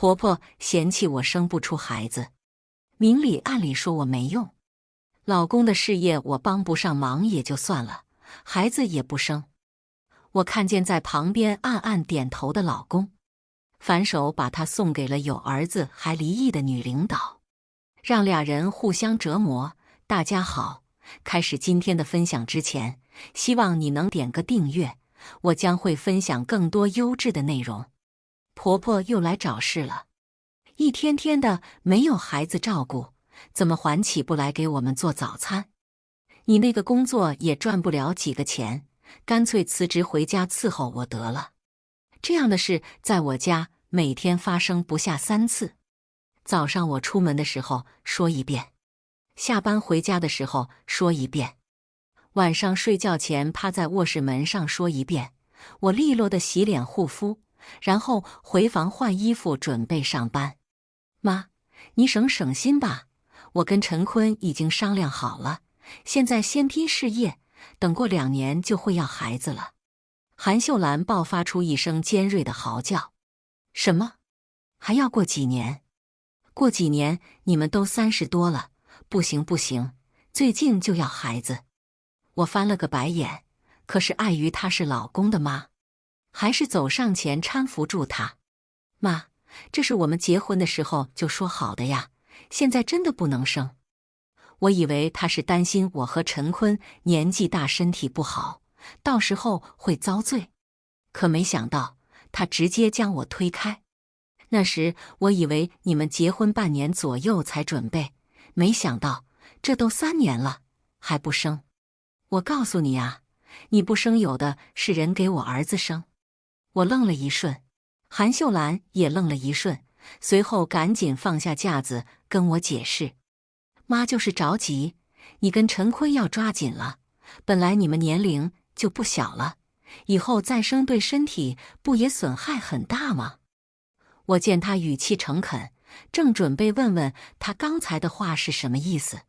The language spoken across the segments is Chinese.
婆婆嫌弃我生不出孩子，明里暗里说我没用。老公的事业我帮不上忙也就算了，孩子也不生。我看见在旁边暗暗点头的老公，反手把他送给了有儿子还离异的女领导，让俩人互相折磨。大家好，开始今天的分享之前，希望你能点个订阅，我将会分享更多优质的内容。婆婆又来找事了，一天天的没有孩子照顾，怎么还起不来给我们做早餐？你那个工作也赚不了几个钱，干脆辞职回家伺候我得了。这样的事在我家每天发生不下3次。早上我出门的时候说一遍，下班回家的时候说一遍，晚上睡觉前趴在卧室门上说一遍。我利落的洗脸护肤，然后回房换衣服准备上班。妈，你省心吧，我跟陈坤已经商量好了，现在先拼事业，等过2年就会要孩子了。韩秀兰爆发出一声尖锐的嚎叫。什么？还要过几年？过几年你们都30多了，不行不行，最近就要孩子。我翻了个白眼，可是碍于她是老公的妈，还是走上前搀扶住她。妈，这是我们结婚的时候就说好的呀，现在真的不能生。我以为她是担心我和陈坤年纪大身体不好，到时候会遭罪，可没想到她直接将我推开。那时我以为你们结婚半年左右才准备，没想到这都3年了还不生。我告诉你啊，你不生有的是人给我儿子生。我愣了一瞬，韩秀兰也愣了一瞬，随后赶紧放下架子跟我解释。妈就是着急，你跟陈坤要抓紧了，本来你们年龄就不小了，以后再生对身体不也损害很大吗？我见他语气诚恳，正准备问问他刚才的话是什么意思，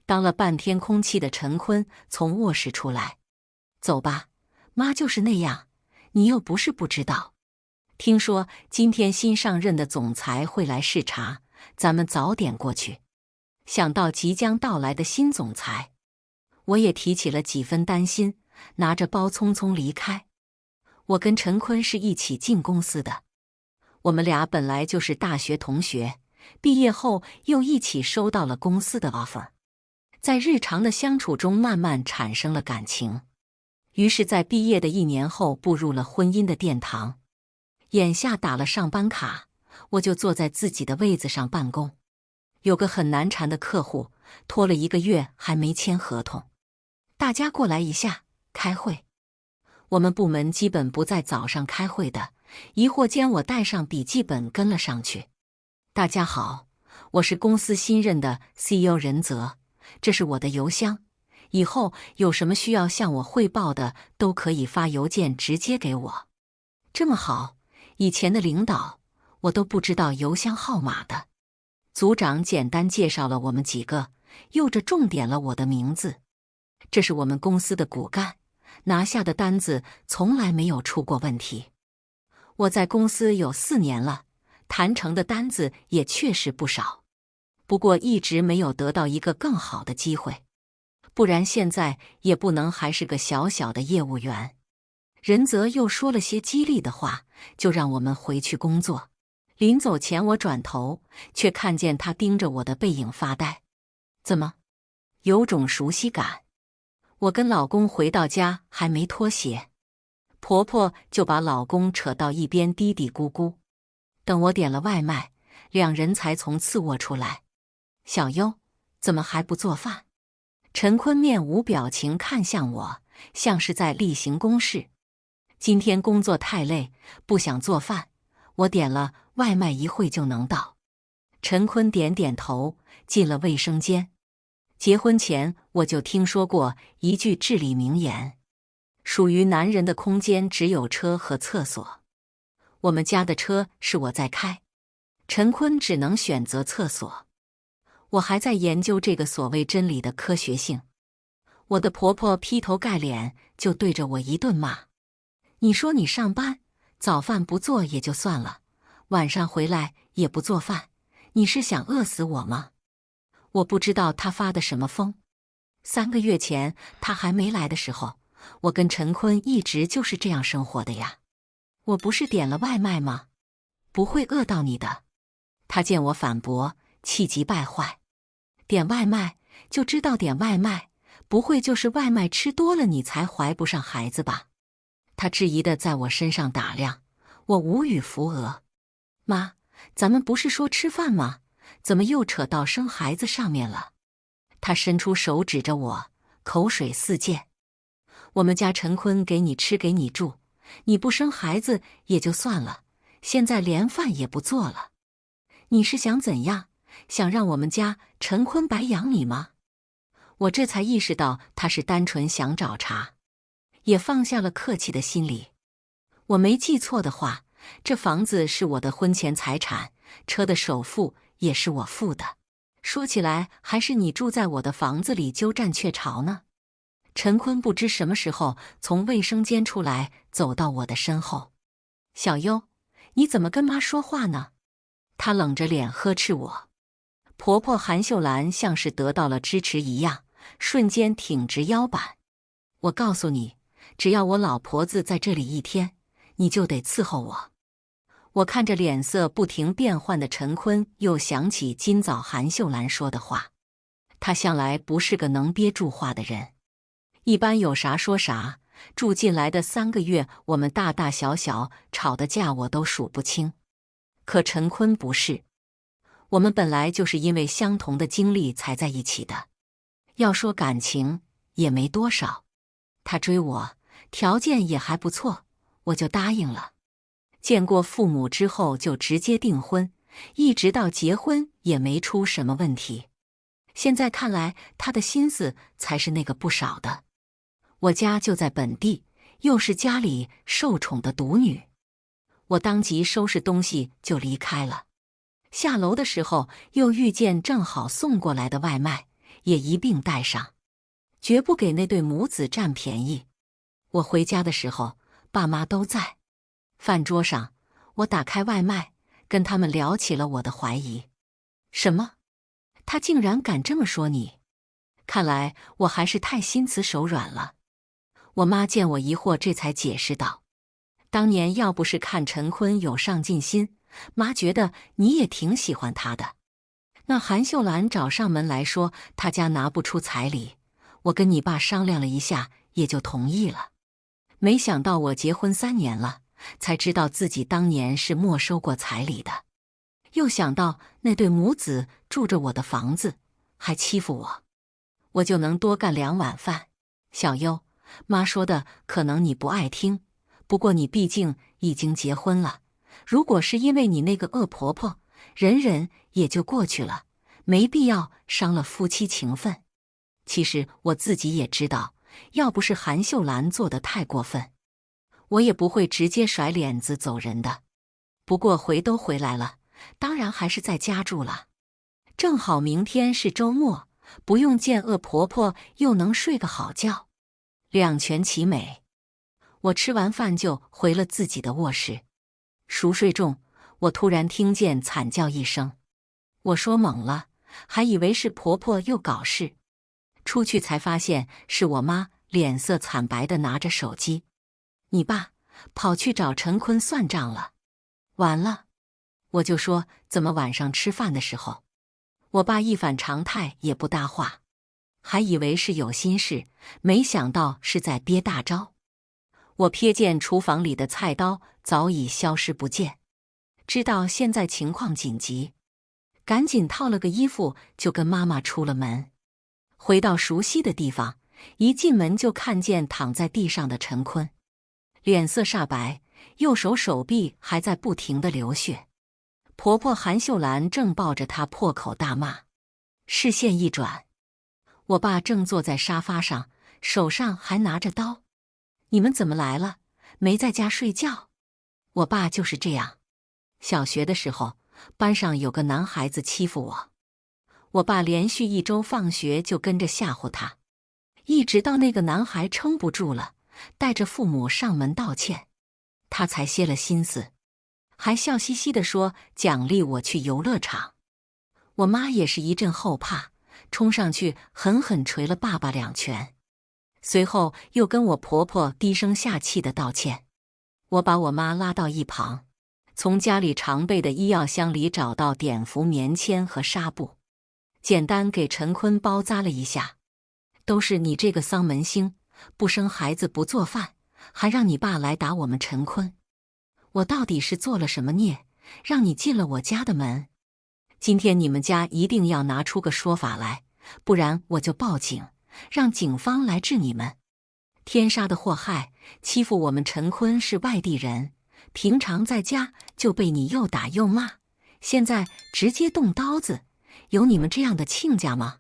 当了半天空气的陈坤从卧室出来。走吧，妈就是那样，你又不是不知道。听说今天新上任的总裁会来视察，咱们早点过去。想到即将到来的新总裁，我也提起了几分担心，拿着包匆匆离开。我跟陈坤是一起进公司的，我们俩本来就是大学同学，毕业后又一起收到了公司的 offer， 在日常的相处中慢慢产生了感情，于是在毕业的1年后步入了婚姻的殿堂。眼下打了上班卡，我就坐在自己的位子上办公。有个很难缠的客户，拖了1个月还没签合同。大家过来一下，开会。我们部门基本不在早上开会的，疑惑间我带上笔记本跟了上去。大家好，我是公司新任的 CEO 任泽，这是我的邮箱，以后有什么需要向我汇报的都可以发邮件直接给我。这么好，以前的领导我都不知道邮箱号码的。组长简单介绍了我们几个，又着重点了我的名字。这是我们公司的骨干，拿下的单子从来没有出过问题。我在公司有4年了，谈成的单子也确实不少，不过一直没有得到一个更好的机会，不然现在也不能还是个小小的业务员。任泽又说了些激励的话，就让我们回去工作。临走前我转头，却看见他盯着我的背影发呆。怎么？有种熟悉感。我跟老公回到家还没脱鞋，婆婆就把老公扯到一边嘀嘀咕咕。等我点了外卖，2人才从次卧出来。小优，怎么还不做饭？陈坤面无表情看向我，像是在例行公事。今天工作太累，不想做饭，我点了外卖，一会就能到。陈坤点点头，进了卫生间。结婚前我就听说过一句至理名言，属于男人的空间只有车和厕所。我们家的车是我在开，陈坤只能选择厕所。我还在研究这个所谓真理的科学性。我的婆婆劈头盖脸就对着我一顿骂。你说你上班，早饭不做也就算了，晚上回来也不做饭，你是想饿死我吗？我不知道他发的什么疯。3个月前他还没来的时候，我跟陈坤一直就是这样生活的呀。我不是点了外卖吗？不会饿到你的。他见我反驳，气急败坏。点外卖就知道点外卖，不会就是外卖吃多了你才怀不上孩子吧？他质疑地在我身上打量，我无语扶额。妈，咱们不是说吃饭吗？怎么又扯到生孩子上面了？他伸出手指着我，口水四溅。我们家陈坤给你吃给你住，你不生孩子也就算了，现在连饭也不做了。你是想怎样？想让我们家陈坤白养你吗？我这才意识到他是单纯想找茬，也放下了客气的心理。我没记错的话，这房子是我的婚前财产，车的首付也是我付的。说起来，还是你住在我的房子里鸠占鹊巢呢。陈坤不知什么时候从卫生间出来，走到我的身后。小优，你怎么跟妈说话呢？他冷着脸呵斥我。婆婆韩秀兰像是得到了支持一样，瞬间挺直腰板。我告诉你，只要我老婆子在这里一天，你就得伺候我。我看着脸色不停变换的陈坤，又想起今早韩秀兰说的话。他向来不是个能憋住话的人，一般有啥说啥。住进来的3个月，我们大大小小吵的架我都数不清。可陈坤不是，我们本来就是因为相同的经历才在一起的，要说感情也没多少。他追我，条件也还不错，我就答应了。见过父母之后就直接订婚，一直到结婚也没出什么问题。现在看来，他的心思才是那个不少的。我家就在本地，又是家里受宠的独女，我当即收拾东西就离开了。下楼的时候又遇见正好送过来的外卖，也一并带上，绝不给那对母子占便宜。我回家的时候，爸妈都在。饭桌上，我打开外卖，跟他们聊起了我的怀疑。什么？他竟然敢这么说你？看来我还是太心慈手软了。我妈见我疑惑，这才解释道：当年要不是看陈坤有上进心，妈觉得你也挺喜欢他的。那韩秀兰找上门来说他家拿不出彩礼，我跟你爸商量了一下，也就同意了。没想到我结婚3年了，才知道自己当年是没收过彩礼的。又想到那对母子住着我的房子，还欺负我，我就能多干2碗饭。小优，妈说的可能你不爱听，不过你毕竟已经结婚了，如果是因为你那个恶婆婆，忍忍也就过去了，没必要伤了夫妻情分。其实我自己也知道，要不是韩秀兰做得太过分，我也不会直接甩脸子走人的。不过回都回来了，当然还是在家住了。正好明天是周末，不用见恶婆婆，又能睡个好觉，两全其美。我吃完饭就回了自己的卧室。熟睡中，我突然听见惨叫一声，我说懵了，还以为是婆婆又搞事。出去才发现是我妈，脸色惨白地拿着手机。你爸跑去找陈坤算账了。完了，我就说怎么晚上吃饭的时候，我爸一反常态也不搭话，还以为是有心事，没想到是在憋大招。我瞥见厨房里的菜刀早已消失不见，知道现在情况紧急，赶紧套了个衣服就跟妈妈出了门。回到熟悉的地方，一进门就看见躺在地上的陈坤，脸色煞白，右手手臂还在不停地流血。婆婆韩秀兰正抱着他破口大骂。视线一转，我爸正坐在沙发上，手上还拿着刀。你们怎么来了？没在家睡觉？我爸就是这样。小学的时候，班上有个男孩子欺负我爸连续1周放学就跟着吓唬他，一直到那个男孩撑不住了，带着父母上门道歉，他才歇了心思。还笑嘻嘻地说奖励我去游乐场。我妈也是一阵后怕，冲上去狠狠捶了爸爸2拳，随后又跟我婆婆低声下气地道歉。我把我妈拉到一旁，从家里常备的医药箱里找到碘伏棉签和纱布，简单给陈坤包扎了一下。都是你这个丧门星，不生孩子不做饭，还让你爸来打我们陈坤。我到底是做了什么孽，让你进了我家的门？今天你们家一定要拿出个说法来，不然我就报警，让警方来治你们。天杀的祸害，欺负我们陈坤是外地人，平常在家就被你又打又骂，现在直接动刀子，有你们这样的亲家吗？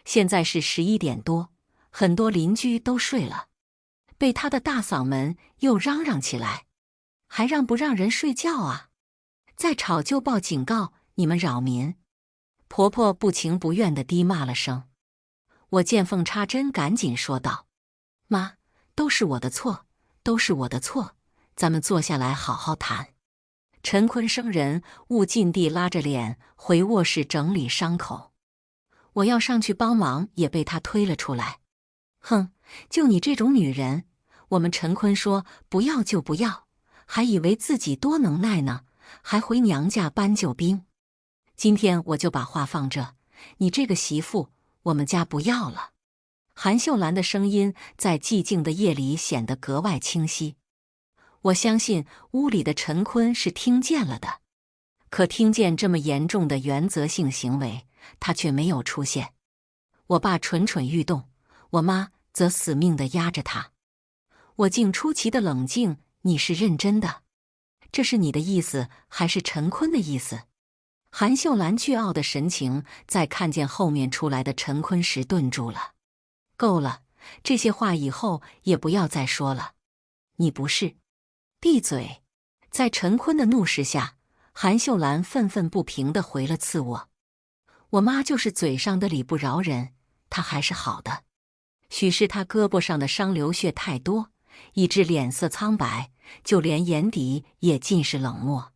现在是11点多，很多邻居都睡了，被他的大嗓门又嚷嚷起来，还让不让人睡觉啊？再吵就报警告你们扰民！婆婆不情不愿地低骂了声。我见缝插针，赶紧说道：“妈，都是我的错，都是我的错，咱们坐下来好好谈。”陈坤生人勿近地拉着脸回卧室整理伤口。我要上去帮忙，也被他推了出来。哼，就你这种女人，我们陈坤说不要就不要，还以为自己多能耐呢，还回娘家搬救兵。今天我就把话放这，你这个媳妇，我们家不要了。韩秀兰的声音在寂静的夜里显得格外清晰。我相信屋里的陈坤是听见了的，可听见这么严重的原则性行为，他却没有出现。我爸蠢蠢欲动，我妈则死命地压着他。我竟出奇的冷静，你是认真的？这是你的意思，还是陈坤的意思？韩秀兰倨傲的神情在看见后面出来的陈坤时顿住了。够了，这些话以后也不要再说了。你不是。闭嘴！在陈坤的怒视下，韩秀兰愤愤不平地回了次我。我妈就是嘴上的理不饶人，她还是好的。许是她胳膊上的伤流血太多，以致脸色苍白，就连眼底也尽是冷漠。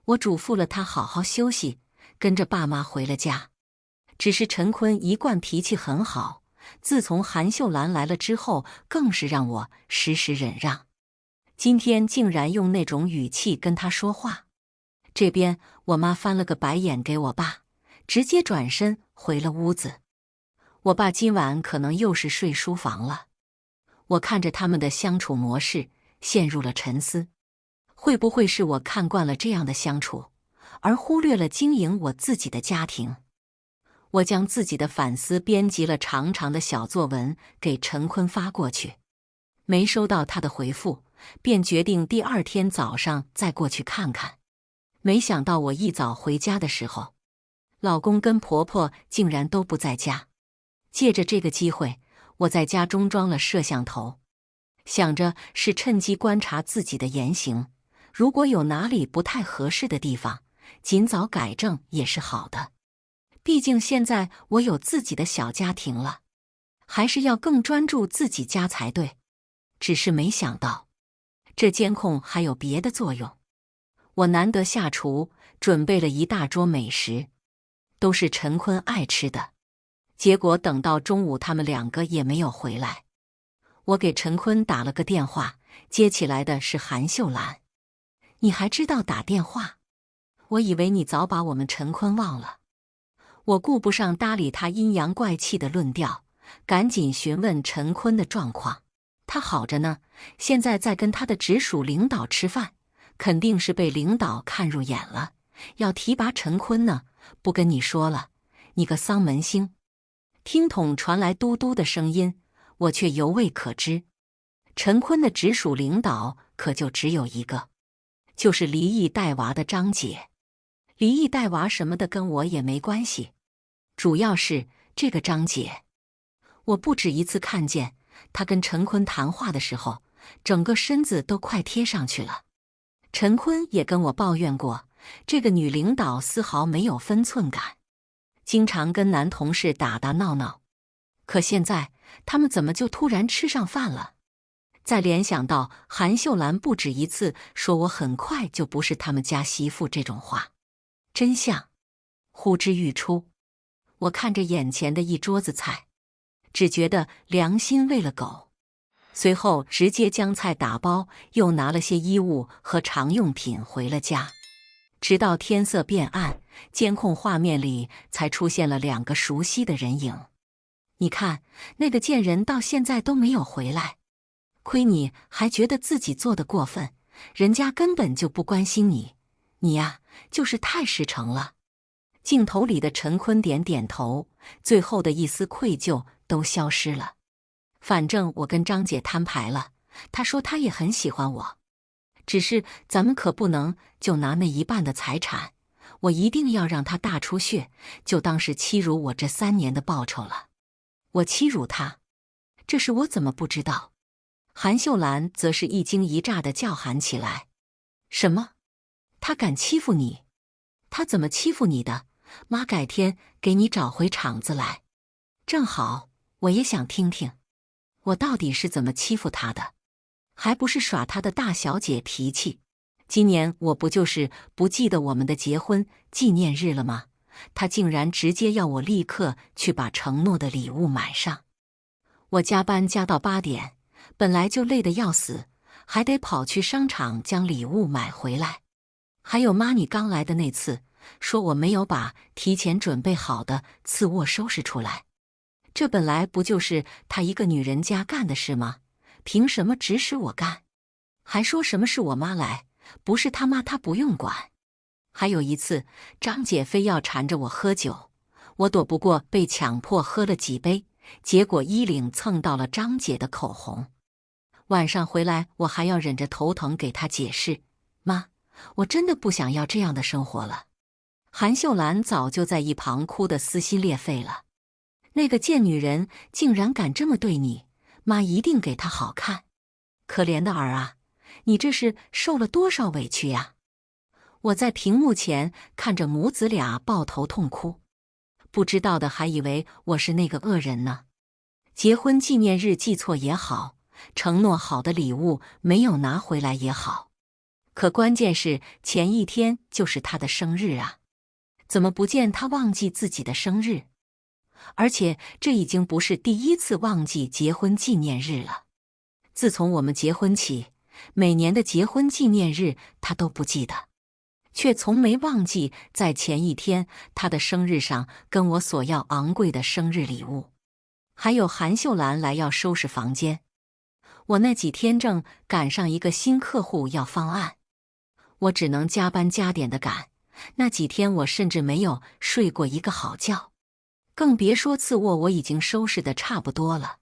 我嘱咐了她好好休息，跟着爸妈回了家。只是陈坤一贯脾气很好，自从韩秀兰来了之后，更是让我时时忍让。今天竟然用那种语气跟他说话。这边我妈翻了个白眼给我爸，直接转身回了屋子。我爸今晚可能又是睡书房了。我看着他们的相处模式，陷入了沉思。会不会是我看惯了这样的相处，而忽略了经营我自己的家庭？我将自己的反思编辑了长长的小作文给陈坤发过去，没收到他的回复，便决定第2天早上再过去看看。没想到我一早回家的时候，老公跟婆婆竟然都不在家。借着这个机会，我在家中装了摄像头，想着是趁机观察自己的言行，如果有哪里不太合适的地方，尽早改正也是好的。毕竟现在我有自己的小家庭了，还是要更专注自己家才对。只是没想到，这监控还有别的作用。我难得下厨，准备了一大桌美食，都是陈坤爱吃的。结果等到中午，他们2个也没有回来。我给陈坤打了个电话，接起来的是韩秀兰。你还知道打电话？我以为你早把我们陈坤忘了。我顾不上搭理他阴阳怪气的论调，赶紧询问陈坤的状况。他好着呢，现在在跟他的直属领导吃饭，肯定是被领导看入眼了，要提拔陈坤呢。不跟你说了，你个丧门星！听筒传来嘟嘟的声音，我却犹未可知。陈坤的直属领导可就只有一个，就是离异带娃的张姐。离异带娃什么的跟我也没关系，主要是这个张姐，我不止一次看见她跟陈坤谈话的时候，整个身子都快贴上去了。陈坤也跟我抱怨过，这个女领导丝毫没有分寸感，经常跟男同事打打闹闹。可现在他们怎么就突然吃上饭了？再联想到韩秀兰不止一次说我很快就不是他们家媳妇这种话，真相呼之欲出。我看着眼前的一桌子菜，只觉得良心喂了狗。随后直接将菜打包，又拿了些衣物和常用品回了家。直到天色变暗，监控画面里才出现了2个熟悉的人影。你看，那个贱人到现在都没有回来。亏你还觉得自己做得过分，人家根本就不关心你，你呀，就是太实诚了。镜头里的陈坤点点头，最后的一丝愧疚都消失了。反正我跟张姐摊牌了，她说她也很喜欢我，只是咱们可不能就拿那一半的财产，我一定要让她大出血，就当是欺辱我这3年的报酬了。我欺辱她？这事我怎么不知道？韩秀兰则是一惊一乍地叫喊起来：什么？她敢欺负你？她怎么欺负你的？妈改天给你找回场子来。正好，我也想听听，我到底是怎么欺负她的？还不是耍她的大小姐脾气。今年我不就是不记得我们的结婚纪念日了吗？她竟然直接要我立刻去把承诺的礼物买上。我加班加到8点，本来就累得要死，还得跑去商场将礼物买回来。还有妈，你刚来的那次，说我没有把提前准备好的次卧收拾出来，这本来不就是她一个女人家干的事吗？凭什么指使我干？还说什么是我妈来，不是他妈她不用管。还有一次，张姐非要缠着我喝酒，我躲不过被强迫喝了几杯，结果衣领蹭到了张姐的口红。晚上回来，我还要忍着头疼给她解释，妈，我真的不想要这样的生活了。韩秀兰早就在一旁哭得撕心裂肺了。那个贱女人竟然敢这么对你，妈一定给她好看。可怜的儿啊，你这是受了多少委屈呀？我在屏幕前看着母子俩抱头痛哭，不知道的还以为我是那个恶人呢。结婚纪念日记错也好，承诺好的礼物没有拿回来也好，可关键是前一天就是他的生日啊，怎么不见他忘记自己的生日？而且这已经不是第一次忘记结婚纪念日了。自从我们结婚起，每年的结婚纪念日他都不记得，却从没忘记在前一天他的生日上跟我索要昂贵的生日礼物。还有韩秀兰来要收拾房间，我那几天正赶上一个新客户要方案，我只能加班加点的赶。那几天我甚至没有睡过一个好觉，更别说次卧我已经收拾得差不多了，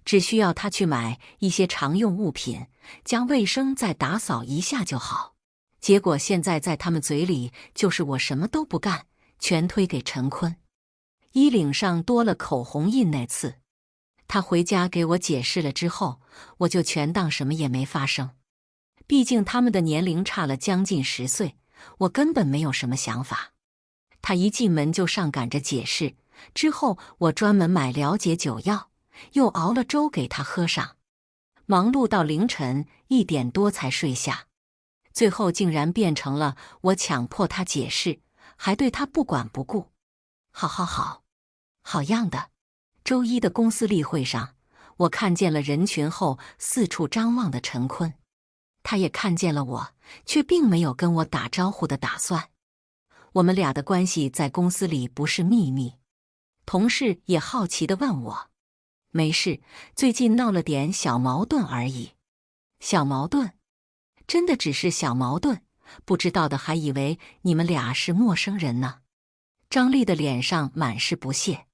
只需要他去买一些常用物品，将卫生再打扫一下就好。结果现在在他们嘴里就是我什么都不干，全推给陈坤。衣领上多了口红印那次，他回家给我解释了之后，我就全当什么也没发生。毕竟他们的年龄差了将近10岁，我根本没有什么想法。他一进门就上赶着解释，之后我专门买了解酒药，又熬了粥给他喝上，忙碌到凌晨1点多才睡下。最后竟然变成了我强迫他解释，还对他不管不顾。好样的！周一的公司例会上，我看见了人群后四处张望的陈坤，他也看见了我，却并没有跟我打招呼的打算。我们俩的关系在公司里不是秘密，同事也好奇地问我：没事，最近闹了点小矛盾而已。小矛盾？真的只是小矛盾？不知道的还以为你们俩是陌生人呢。张丽的脸上满是不屑。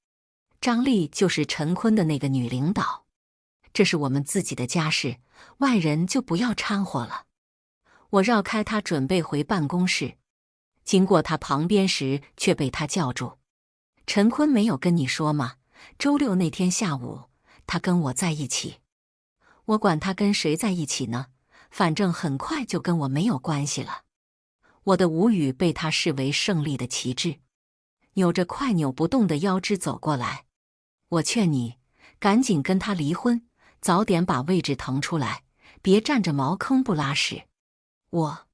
张丽就是陈坤的那个女领导，这是我们自己的家事，外人就不要掺和了。我绕开他准备回办公室，经过他旁边时却被他叫住：陈坤没有跟你说吗？周6那天下午他跟我在一起。我管他跟谁在一起呢，反正很快就跟我没有关系了。我的无语被他视为胜利的旗帜，扭着快扭不动的腰肢走过来。我劝你赶紧跟他离婚，早点把位置腾出来，别占着茅坑不拉屎。我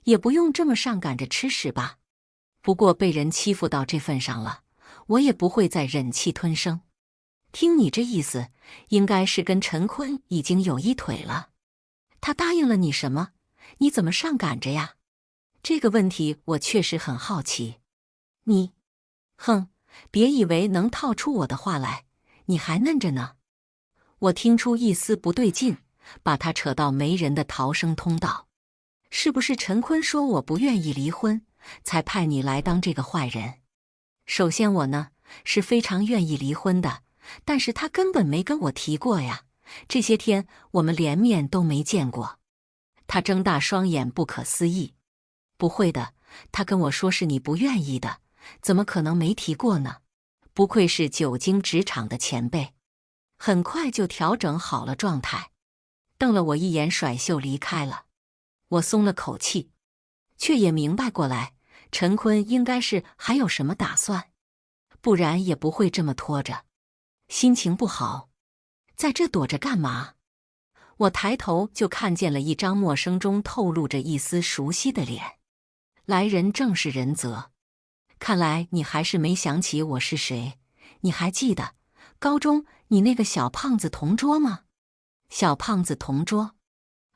也不用这么上赶着吃屎吧。不过被人欺负到这份上了，我也不会再忍气吞声。听你这意思，应该是跟陈坤已经有一腿了。他答应了你什么？你怎么上赶着呀？这个问题我确实很好奇。你，哼，别以为能套出我的话来，你还嫩着呢。我听出一丝不对劲，把他扯到没人的逃生通道。是不是陈坤说我不愿意离婚，才派你来当这个坏人？首先我呢，是非常愿意离婚的，但是他根本没跟我提过呀。这些天我们连面都没见过。他睁大双眼，不可思议。不会的，他跟我说是你不愿意的，怎么可能没提过呢？不愧是久经职场的前辈，很快就调整好了状态，瞪了我一眼，甩袖离开了。我松了口气，却也明白过来，陈坤应该是还有什么打算，不然也不会这么拖着。心情不好，在这躲着干嘛？我抬头就看见了一张陌生中透露着一丝熟悉的脸。来人正是仁泽。看来你还是没想起我是谁。你还记得高中你那个小胖子同桌吗？小胖子同桌，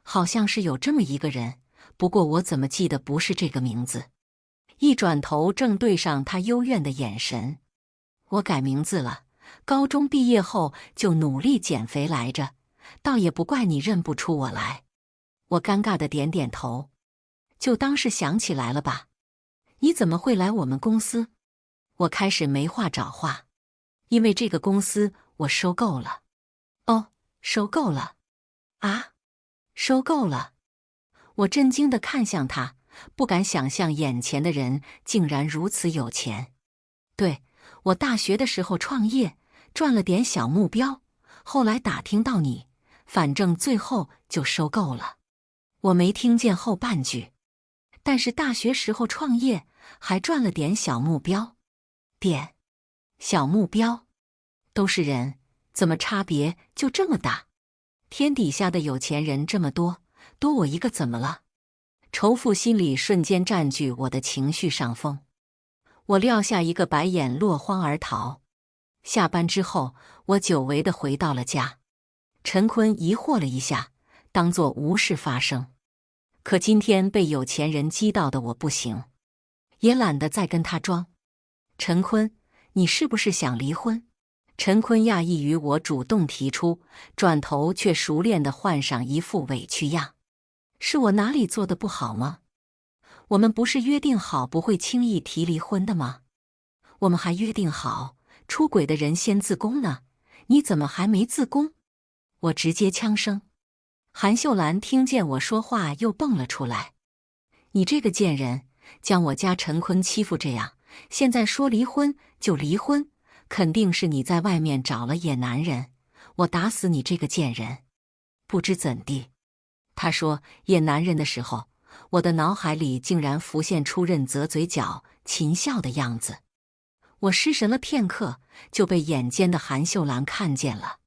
好像是有这么一个人，不过我怎么记得不是这个名字？一转头正对上他幽怨的眼神。我改名字了，高中毕业后就努力减肥来着，倒也不怪你认不出我来。我尴尬地点点头，就当是想起来了吧。你怎么会来我们公司？我开始没话找话，因为这个公司我收购了。哦，收购了？啊，收购了？我震惊地看向他，不敢想象眼前的人竟然如此有钱。对，我大学的时候创业，赚了点小目标，后来打听到你，反正最后就收购了。我没听见后半句。但是大学时候创业还赚了点小目标，点小目标都是人，怎么差别就这么大？天底下的有钱人这么多，多我一个怎么了？仇富心理瞬间占据我的情绪上风，我撂下一个白眼，落荒而逃。下班之后，我久违地回到了家。陈坤疑惑了一下，当作无事发生。可今天被有钱人激到的我不行，也懒得再跟他装。陈坤，你是不是想离婚？陈坤讶异于我主动提出，转头却熟练地换上一副委屈样。是我哪里做的不好吗？我们不是约定好不会轻易提离婚的吗？我们还约定好，出轨的人先自宫呢，你怎么还没自宫？我直接呛声。韩秀兰听见我说话，又蹦了出来：“你这个贱人，将我家陈坤欺负这样，现在说离婚就离婚，肯定是你在外面找了野男人，我打死你这个贱人！”不知怎地，他说野男人的时候，我的脑海里竟然浮现出任泽嘴角噙笑的样子。我失神了片刻，就被眼尖的韩秀兰看见了。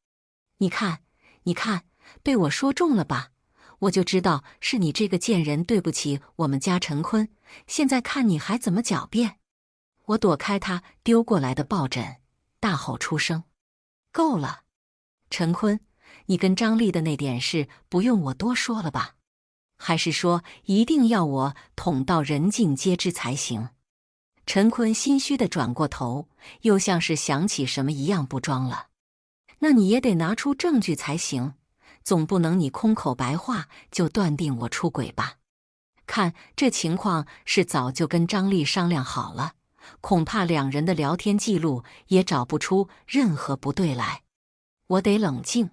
你看，你看，被我说中了吧？我就知道是你这个贱人对不起我们家陈坤，现在看你还怎么狡辩！我躲开他丢过来的抱枕，大吼出声：“够了！陈坤，你跟张丽的那点事不用我多说了吧？还是说一定要我捅到人尽皆知才行？”陈坤心虚地转过头，又像是想起什么一样不装了：“那你也得拿出证据才行。总不能你空口白话就断定我出轨吧？看这情况是早就跟张丽商量好了，恐怕两人的聊天记录也找不出任何不对来。我得冷静。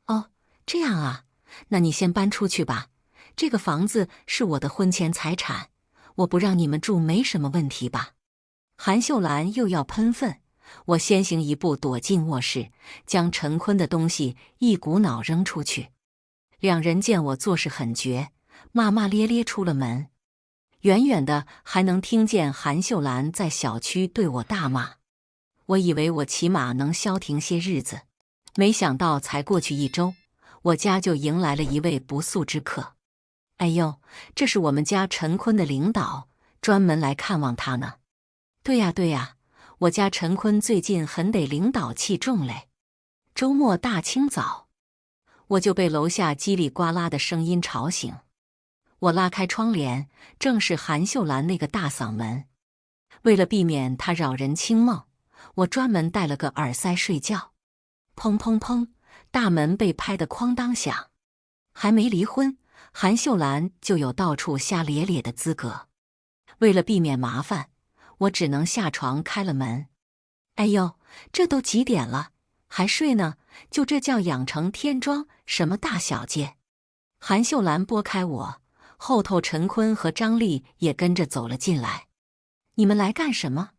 哦，这样啊，那你先搬出去吧。这个房子是我的婚前财产，我不让你们住没什么问题吧？韩秀兰又要喷粪。我先行一步躲进卧室，将陈坤的东西一股脑扔出去。两人见我做事很绝，骂骂咧咧出了门。远远的还能听见韩秀兰在小区对我大骂。我以为我起码能消停些日子，没想到才过去1周，我家就迎来了一位不速之客。哎呦，这是我们家陈坤的领导，专门来看望他呢。对呀对呀，我家陈坤最近很得领导器重嘞。周末大清早，我就被楼下叽里呱啦的声音吵醒。我拉开窗帘，正是韩秀兰那个大嗓门。为了避免她扰人清梦，我专门戴了个耳塞睡觉。砰砰砰，大门被拍得哐当响。还没离婚，韩秀兰就有到处瞎咧咧的资格。为了避免麻烦，我只能下床开了门。哎呦，这都几点了，还睡呢？就这叫养成天庄，什么大小姐？韩秀兰拨开我，后头陈坤和张丽也跟着走了进来。你们来干什么？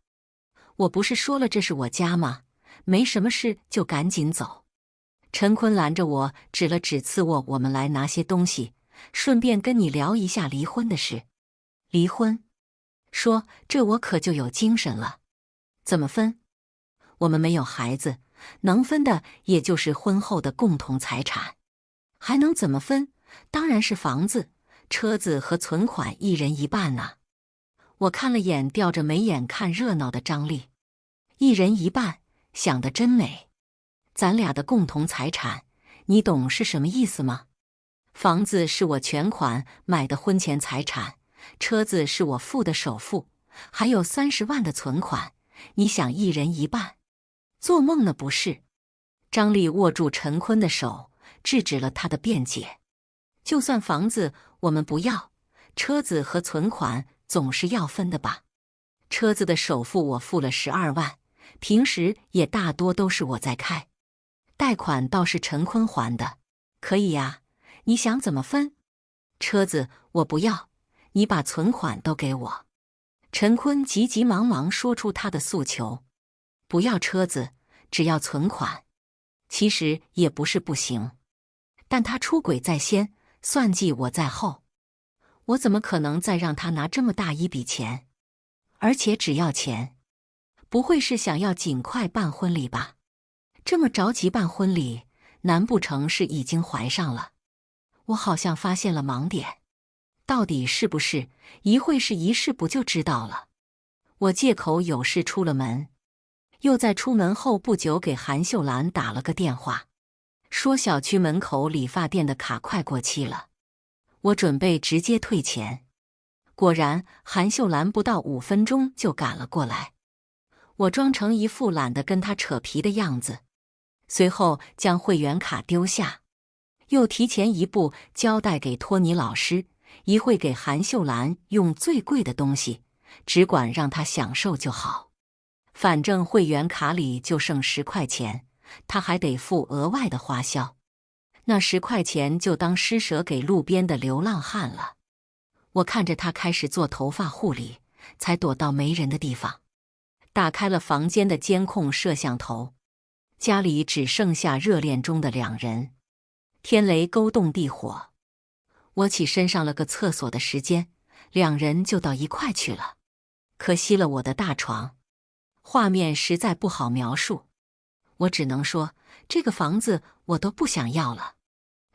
我不是说了这是我家吗？没什么事就赶紧走。陈坤拦着我，指了指次卧，我们来拿些东西，顺便跟你聊一下离婚的事。离婚？说这我可就有精神了。怎么分？我们没有孩子，能分的也就是婚后的共同财产。还能怎么分？当然是房子、车子和存款一人一半呐。我看了眼吊着眉眼看热闹的张丽，一人一半，想得真美。咱俩的共同财产，你懂是什么意思吗？房子是我全款买的婚前财产，车子是我付的首付，还有30万的存款，你想一人一半？做梦呢不是？张丽握住陈坤的手，制止了他的辩解。就算房子我们不要，车子和存款总是要分的吧？车子的首付我付了12万，平时也大多都是我在开，贷款倒是陈坤还的。可以呀，你想怎么分？车子我不要，你把存款都给我。陈坤急急忙忙说出他的诉求，不要车子，只要存款。其实也不是不行，但他出轨在先，算计我在后，我怎么可能再让他拿这么大一笔钱？而且只要钱，不会是想要尽快办婚礼吧？这么着急办婚礼，难不成是已经怀上了？我好像发现了盲点，到底是不是一会是一试不就知道了？我借口有事出了门，又在出门后不久给韩秀兰打了个电话，说小区门口理发店的卡快过期了，我准备直接退钱。果然，韩秀兰不到5分钟就赶了过来。我装成一副懒得跟她扯皮的样子，随后将会员卡丢下，又提前一步交代给托尼老师，一会给韩秀兰用最贵的东西，只管让她享受就好。反正会员卡里就剩10块钱，她还得付额外的花销，那10块钱就当施舍给路边的流浪汉了。我看着她开始做头发护理，才躲到没人的地方，打开了房间的监控摄像头。家里只剩下热恋中的2人，天雷勾动地火。我起身上了个厕所的时间，2人就到一块去了。可惜了我的大床，画面实在不好描述。我只能说，这个房子我都不想要了。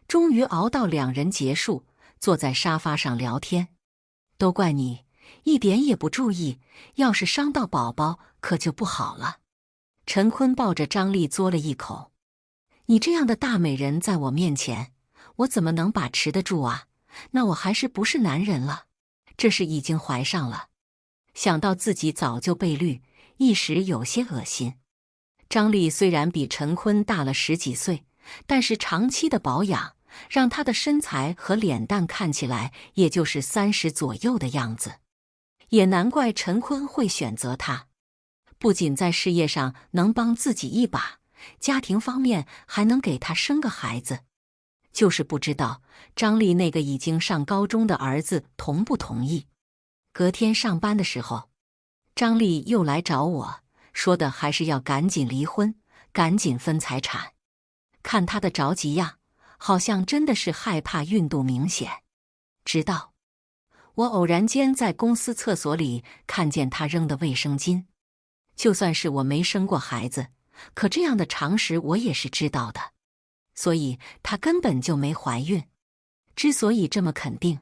终于熬到2人结束，坐在沙发上聊天。都怪你，一点也不注意，要是伤到宝宝可就不好了。陈坤抱着张丽嘬了一口。你这样的大美人在我面前，我怎么能把持得住啊？那我还是不是男人了？这是已经怀上了。想到自己早就被绿，一时有些恶心。张丽虽然比陈坤大了10几岁，但是长期的保养让她的身材和脸蛋看起来也就是30左右的样子，也难怪陈坤会选择她。不仅在事业上能帮自己一把，家庭方面还能给她生个孩子。就是不知道张丽那个已经上高中的儿子同不同意。隔天上班的时候，张丽又来找我，说的还是要赶紧离婚，赶紧分财产。看她的着急样，好像真的是害怕孕肚明显。直到我偶然间在公司厕所里看见她扔的卫生巾。就算是我没生过孩子，可这样的常识我也是知道的。所以她根本就没怀孕。之所以这么肯定，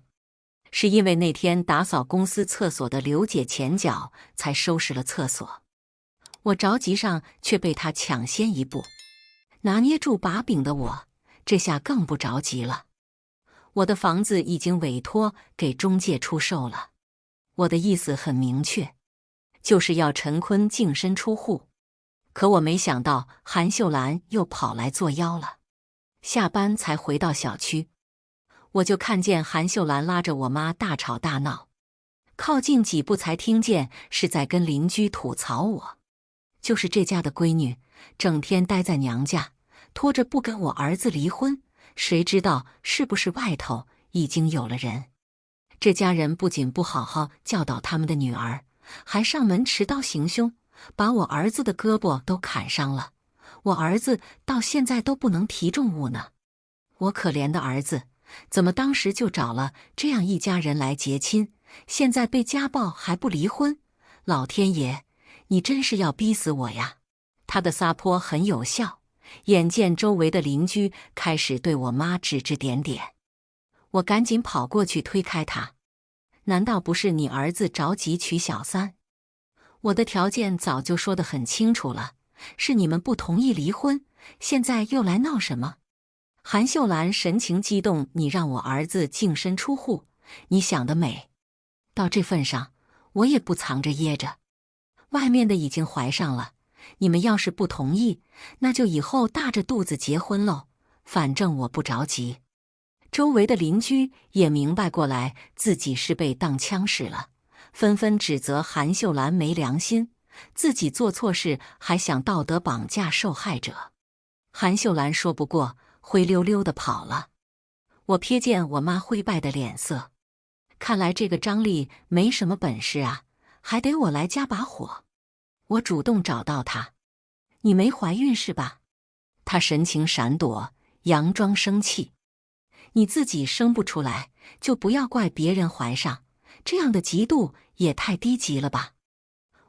是因为那天打扫公司厕所的刘姐前脚才收拾了厕所，我着急上却被她抢先一步。拿捏住把柄的我，这下更不着急了。我的房子已经委托给中介出售了，我的意思很明确，就是要陈坤净身出户。可我没想到韩秀兰又跑来作妖了。下班才回到小区，我就看见韩秀兰拉着我妈大吵大闹，靠近几步才听见是在跟邻居吐槽我，就是这家的闺女，整天待在娘家，拖着不跟我儿子离婚，谁知道是不是外头已经有了人。这家人不仅不好好教导他们的女儿，还上门持刀行凶，把我儿子的胳膊都砍伤了。我儿子到现在都不能提重物呢。我可怜的儿子，怎么当时就找了这样一家人来结亲，现在被家暴还不离婚？老天爷，你真是要逼死我呀！他的撒泼很有效，眼见周围的邻居开始对我妈指指点点，我赶紧跑过去推开他。难道不是你儿子着急娶小三？我的条件早就说得很清楚了，是你们不同意离婚，现在又来闹什么？韩秀兰神情激动，你让我儿子净身出户，你想得美！到这份上，我也不藏着掖着。外面的已经怀上了，你们要是不同意，那就以后大着肚子结婚喽，反正我不着急。周围的邻居也明白过来自己是被当枪使了，纷纷指责韩秀兰没良心，自己做错事还想道德绑架受害者。韩秀兰说不过，灰溜溜地跑了。我瞥见我妈灰败的脸色，看来这个张丽没什么本事啊，还得我来加把火。我主动找到她，你没怀孕是吧？她神情闪躲，佯装生气。你自己生不出来，就不要怪别人怀上，这样的嫉妒也太低级了吧。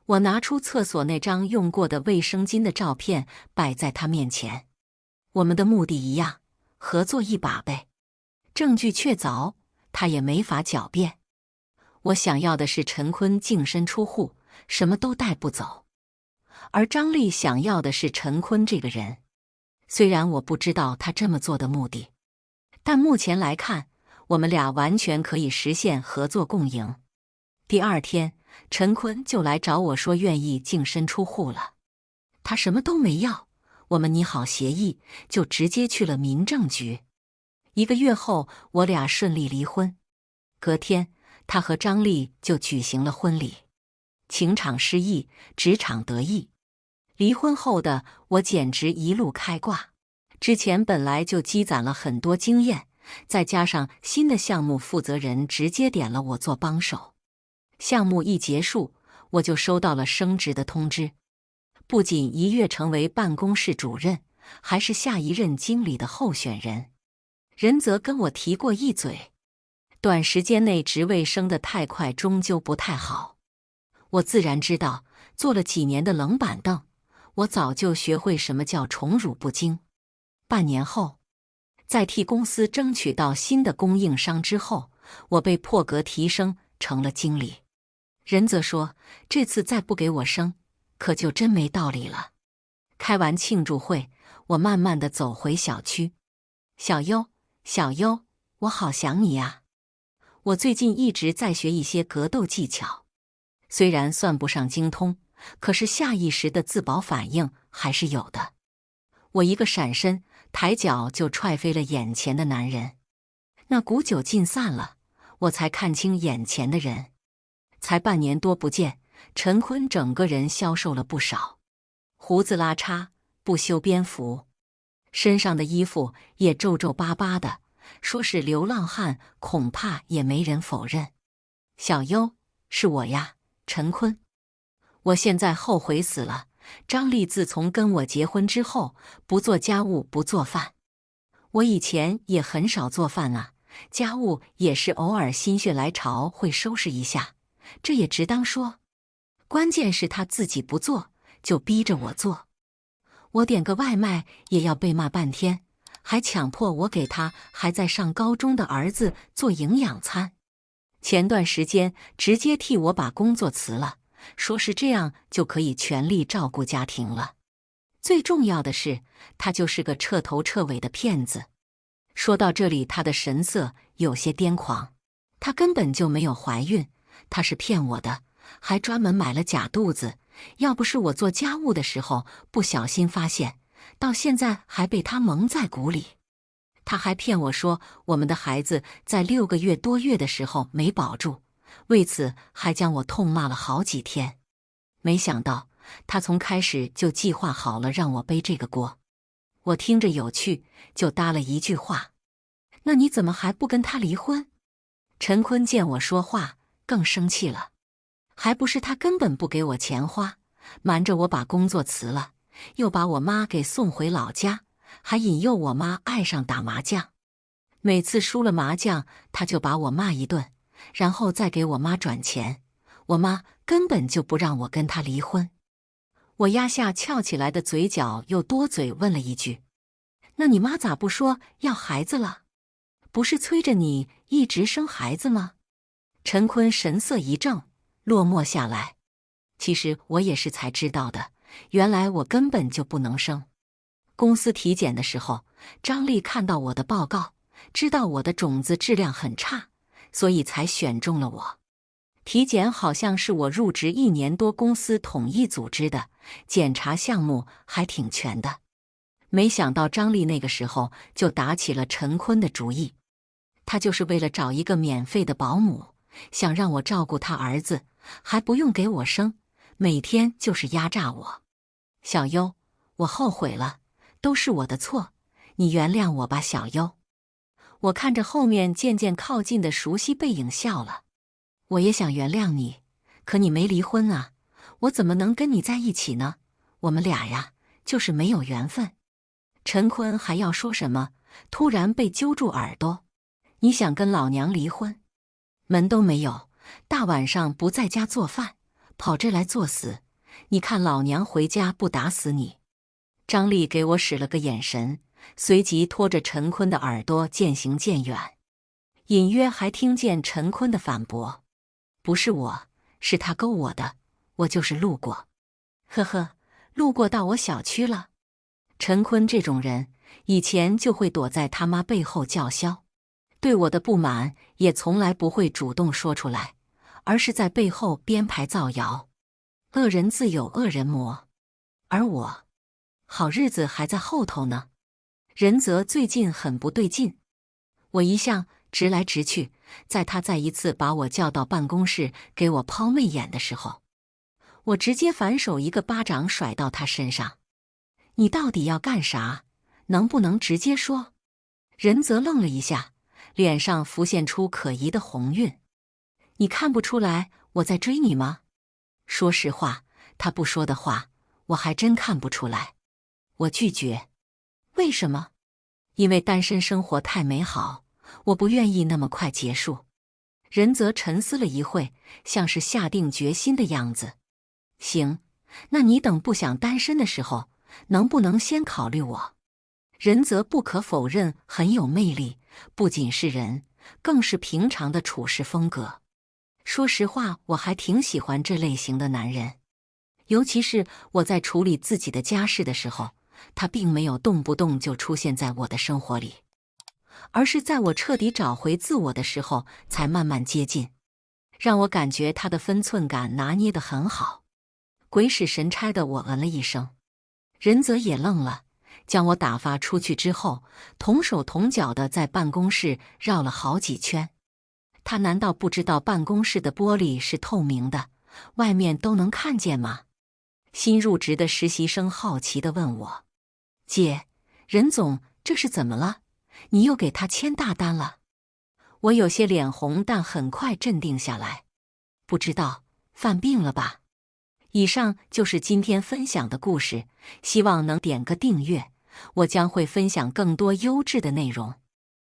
我拿出厕所那张用过的卫生巾的照片摆在她面前。我们的目的一样，合作一把呗。证据确凿，他也没法狡辩。我想要的是陈坤净身出户，什么都带不走。而张丽想要的是陈坤这个人。虽然我不知道他这么做的目的，但目前来看，我们俩完全可以实现合作共赢。第二天，陈坤就来找我说愿意净身出户了。他什么都没要，我们拟好协议，就直接去了民政局。1个月后，我俩顺利离婚。隔天，他和张丽就举行了婚礼。情场失意，职场得意。离婚后的我简直一路开挂。之前本来就积攒了很多经验，再加上新的项目负责人直接点了我做帮手。项目一结束，我就收到了升职的通知，不仅一跃成为办公室主任，还是下一任经理的候选人。人则跟我提过一嘴，短时间内职位升得太快终究不太好。我自然知道，做了几年的冷板凳，我早就学会什么叫宠辱不惊。半年后，在替公司争取到新的供应商之后，我被破格提升成了经理。人则说，这次再不给我升，可就真没道理了。开完庆祝会，我慢慢地走回小区。小优，小优，我好想你呀！我最近一直在学一些格斗技巧，虽然算不上精通，可是下意识的自保反应还是有的。我一个闪身，抬脚就踹飞了眼前的男人。那股酒劲散了，我才看清眼前的人。才半年多不见，陈坤整个人消瘦了不少，胡子拉碴，不修边幅，身上的衣服也皱皱巴巴的，说是流浪汉，恐怕也没人否认。小优，是我呀，陈坤。我现在后悔死了。张丽自从跟我结婚之后，不做家务，不做饭。我以前也很少做饭啊，家务也是偶尔心血来潮会收拾一下，这也值当说。关键是他自己不做，就逼着我做。我点个外卖也要被骂半天，还强迫我给他还在上高中的儿子做营养餐。前段时间直接替我把工作辞了，说是这样就可以全力照顾家庭了。最重要的是，他就是个彻头彻尾的骗子。说到这里，他的神色有些癫狂。他根本就没有怀孕，他是骗我的，还专门买了假肚子。要不是我做家务的时候不小心发现，到现在还被他蒙在鼓里。他还骗我说我们的孩子在6个月多月的时候没保住，为此还将我痛骂了好几天。没想到他从开始就计划好了让我背这个锅。我听着有趣，就搭了一句话：那你怎么还不跟他离婚？陈坤见我说话更生气了，还不是他根本不给我钱花，瞒着我把工作辞了，又把我妈给送回老家，还引诱我妈爱上打麻将。每次输了麻将，他就把我骂一顿，然后再给我妈转钱。我妈根本就不让我跟他离婚。我压下翘起来的嘴角，又多嘴问了一句：那你妈咋不说要孩子了？不是催着你一直生孩子吗？陈坤神色一正，落寞下来。其实我也是才知道的，原来我根本就不能生。公司体检的时候，张丽看到我的报告，知道我的种子质量很差，所以才选中了我。体检好像是我入职1年多公司统一组织的，检查项目还挺全的。没想到张丽那个时候就打起了陈坤的主意，他就是为了找一个免费的保姆，想让我照顾他儿子，还不用给我生，每天就是压榨我。小优，我后悔了，都是我的错，你原谅我吧，小优。我看着后面渐渐靠近的熟悉背影笑了。我也想原谅你，可你没离婚啊，我怎么能跟你在一起呢？我们俩呀，就是没有缘分。陈坤还要说什么，突然被揪住耳朵。你想跟老娘离婚？门都没有，大晚上不在家做饭，跑这来作死，你看老娘回家不打死你！张丽给我使了个眼神，随即拖着陈坤的耳朵渐行渐远。隐约还听见陈坤的反驳：不是我，是他勾我的，我就是路过。呵呵，路过到我小区了。陈坤这种人，以前就会躲在他妈背后叫嚣，对我的不满也从来不会主动说出来，而是在背后编排造谣。恶人自有恶人磨，而我，好日子还在后头呢。仁泽最近很不对劲，我一向直来直去，在他再一次把我叫到办公室给我抛媚眼的时候，我直接反手一个巴掌甩到他身上。你到底要干啥？能不能直接说？仁泽愣了一下，脸上浮现出可疑的红晕。你看不出来我在追你吗？说实话，他不说的话，我还真看不出来。我拒绝。为什么？因为单身生活太美好，我不愿意那么快结束。仁泽沉思了一会，像是下定决心的样子。行，那你等不想单身的时候，能不能先考虑我？仁泽不可否认很有魅力，不仅是人，更是平常的处事风格。说实话，我还挺喜欢这类型的男人，尤其是我在处理自己的家事的时候，他并没有动不动就出现在我的生活里，而是在我彻底找回自我的时候才慢慢接近，让我感觉他的分寸感拿捏得很好。鬼使神差的我嗯了一声，仁泽也愣了，将我打发出去之后，同手同脚的在办公室绕了好几圈。他难道不知道办公室的玻璃是透明的，外面都能看见吗？新入职的实习生好奇地问我：姐，任总这是怎么了？你又给他签大单了？我有些脸红，但很快镇定下来。不知道，犯病了吧？以上就是今天分享的故事，希望能点个订阅，我将会分享更多优质的内容。